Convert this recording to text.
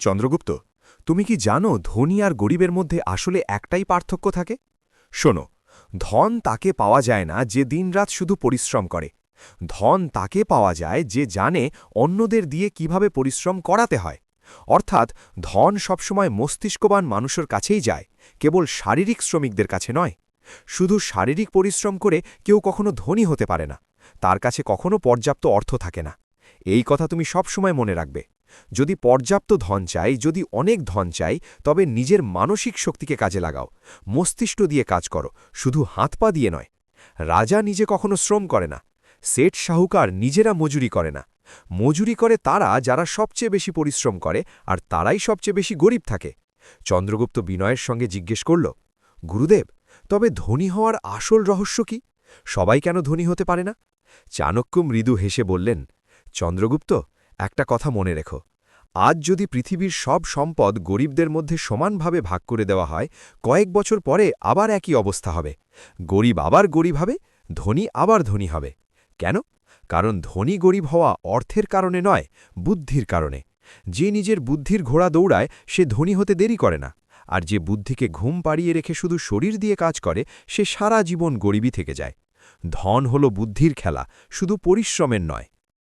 চন্দ্রগুপ্ত, তুমি কি জানো ধনী আর গরিবের মধ্যে আসলে একটাই পার্থক্য থাকে? শোনো, ধন তাকে পাওয়া যায় না যে দিনরাত শুধু পরিশ্রম করে। ধন তাকে পাওয়া যায় যে জানে অন্যদের দিয়ে কিভাবে পরিশ্রম করাতে হয়। অর্থাৎ ধন সবসময় মস্তিষ্কবান মানুষের কাছেই যায়, কেবল শারীরিক শ্রমিকদের কাছে নয়। শুধু শারীরিক পরিশ্রম করে কেউ কখনো ধনী হতে পারে না, তার কাছে কখনো পর্যাপ্ত অর্থ থাকে না। এই কথা তুমি সবসময় মনে রাখবে। যদি পর্যাপ্ত ধন চাই, যদি অনেক ধন চাই, তবে নিজের মানসিক শক্তিকে কাজে লাগাও, মস্তিষ্ক দিয়ে কাজ করো, শুধু হাত পা দিয়ে নয়। রাজা নিজে কখনো শ্রম করে না, সেঠ সাহুকার নিজেরা মজুরি করে না। মজুরি করে তারা যারা সবচেয়ে বেশি পরিশ্রম করে, আর তারাই সবচেয়ে বেশি গরিব থাকে। চন্দ্রগুপ্ত বিনয়ের সঙ্গে জিজ্ঞেস করল, গুরুদেব, তবে ধনী হওয়ার আসল রহস্য কি? সবাই কেন ধনী হতে পারে না? চাণক্য মৃদু হেসে বললেন, চন্দ্রগুপ্ত, একটা কথা মনে রেখো। আজ যদি পৃথিবীর সব সম্পদ গরিবদের মধ্যে সমানভাবে ভাগ করে দেওয়া হয়, কয়েক বছর পরে আবার একই অবস্থা হবে। গরিব আবার গরিব হবে, ধনী আবার ধনী হবে। কেন? কারণ ধনী গরিব হওয়া অর্থের কারণে নয়, বুদ্ধির কারণে। যে নিজের বুদ্ধির ঘোড়া দৌড়ায় সে ধনী হতে দেরি করে না, আর যে বুদ্ধিকে ঘুম পাড়িয়ে রেখে শুধু শরীর দিয়ে কাজ করে সে সারা জীবন গরিবই থেকে যায়। ধন হল বুদ্ধির খেলা, শুধু পরিশ্রমের নয়।